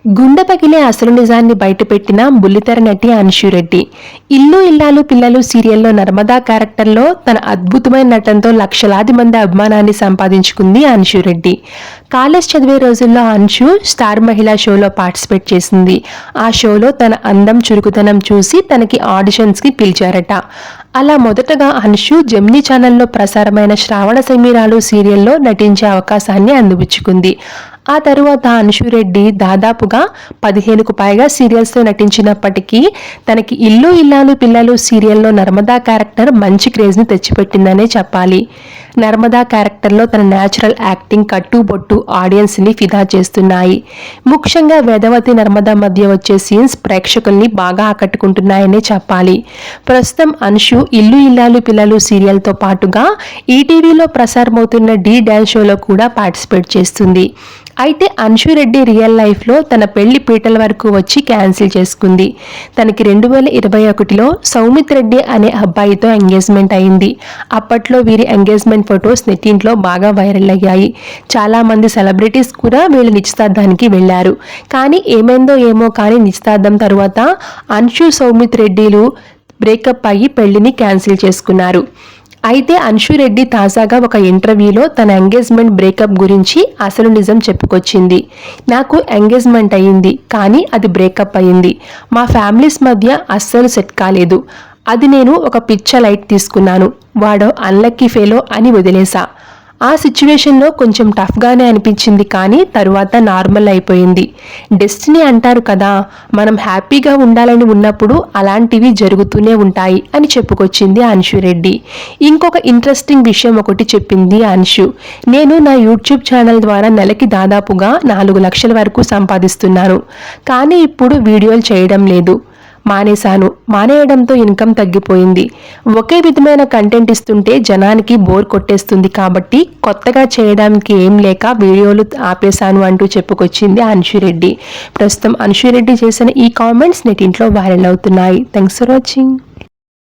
గుండె పగిలే అసలు నిజాన్ని బయటపెట్టిన బుల్లితెర నటి అన్షు రెడ్డి. ఇల్లు ఇల్లాలు పిల్లలు సీరియల్లో నర్మదా క్యారెక్టర్లో తన అద్భుతమైన నటనతో లక్షలాది మంది అభిమానాన్ని సంపాదించుకుంది అన్షు రెడ్డి. కాలేజ్ చదివే రోజుల్లో అన్షు స్టార్ మహిళా షోలో పార్టిసిపేట్ చేసింది. ఆ షోలో తన అందం చురుకుతనం చూసి తనకి ఆడిషన్స్కి పిలిచారట. అలా మొదటగా అన్షు జెమినీ ఛానల్లో ప్రసారమైన శ్రావణ సమీరాలు సీరియల్లో నటించే అవకాశాన్ని అందిపుచ్చుకుంది. ఆ తరువాత అన్షు రెడ్డి దాదాపుగా 15కు పైగా సీరియల్స్లో నటించినప్పటికీ తనకి ఇల్లు ఇల్లాలు పిల్లలు సీరియల్లో నర్మదా క్యారెక్టర్ మంచి క్రేజ్ని తెచ్చిపెట్టిందనే చెప్పాలి. నర్మదా క్యారెక్టర్లో తన న్యాచురల్ యాక్టింగ్, కట్టుబొట్టు ఆడియన్స్ని ఫిదా చేస్తున్నాయి. ముఖ్యంగా వేదవతి నర్మదా మధ్య వచ్చే సీన్స్ ప్రేక్షకుల్ని బాగా ఆకట్టుకుంటున్నాయనే చెప్పాలి. ప్రస్తుతం అన్షు ఇల్లు ఇల్లాలు పిల్లలు సీరియల్తో పాటుగా ఈటీవీలో ప్రసారమవుతున్న డి డ్యాన్స్ షోలో కూడా పార్టిసిపేట్ చేస్తుంది. అయితే అన్షు రెడ్డి రియల్ లైఫ్లో తన పెళ్లి పీటల వరకు వచ్చి క్యాన్సిల్ చేసుకుంది. తనకి 2021లో సౌమిత్ రెడ్డి అనే అబ్బాయితో ఎంగేజ్మెంట్ అయింది. అప్పట్లో వీరి ఎంగేజ్మెంట్ ఫొటోస్ నెట్టింట్లో బాగా వైరల్ అయ్యాయి. చాలామంది సెలబ్రిటీస్ కూడా వీళ్ళ నిశ్చితార్థానికి వెళ్లారు. కానీ ఏమైందో ఏమో కానీ నిశ్చితార్థం తరువాత అన్షు సౌమిత్ రెడ్డిలు బ్రేకప్ అయ్యి పెళ్లిని క్యాన్సిల్ చేసుకున్నారు. అయితే అన్షు రెడ్డి తాజాగా ఒక ఇంటర్వ్యూలో తన ఎంగేజ్మెంట్ బ్రేకప్ గురించి అసలు నిజం చెప్పుకొచ్చింది. నాకు ఎంగేజ్మెంట్ అయ్యింది, కానీ అది బ్రేకప్ అయ్యింది. మా ఫ్యామిలీస్ మధ్య అస్సలు సెట్ కాలేదు. అది నేను ఒక పిచ్చ లైట్ తీసుకున్నాను. వాడో అన్లక్కీ ఫెలో అని వదిలేసా. ఆ సిచ్యువేషన్లో కొంచెం టఫ్గానే అనిపించింది, కానీ తరువాత నార్మల్ అయిపోయింది. డెస్టినీ అంటారు కదా, మనం హ్యాపీగా ఉండాలని ఉన్నప్పుడు అలాంటివి జరుగుతూనే ఉంటాయి అని చెప్పుకొచ్చింది అన్షు రెడ్డి. ఇంకొక ఇంట్రెస్టింగ్ విషయం ఒకటి చెప్పింది అన్షు. నేను నా యూట్యూబ్ ఛానల్ ద్వారా నెలకి దాదాపుగా 4 లక్షల వరకు సంపాదిస్తున్నాను. కానీ ఇప్పుడు వీడియోలు చేయడం లేదు, మానేయడంతో ఇన్కమ్ తగ్గిపోయింది. ఒకే విధమైన కంటెంట్ ఇస్తుంటే జనానికి బోర్ కొట్టేస్తుంది కాబట్టి కొత్తగా చేయడానికి ఏం లేక వీడియోలు ఆపేశాను అంటూ చెప్పుకొచ్చింది అన్షు రెడ్డి. ప్రస్తుతం అన్షు రెడ్డి చేసిన ఈ కామెంట్స్ నెట్టింట్లో వైరల్ అవుతున్నాయి. Thanks for watching.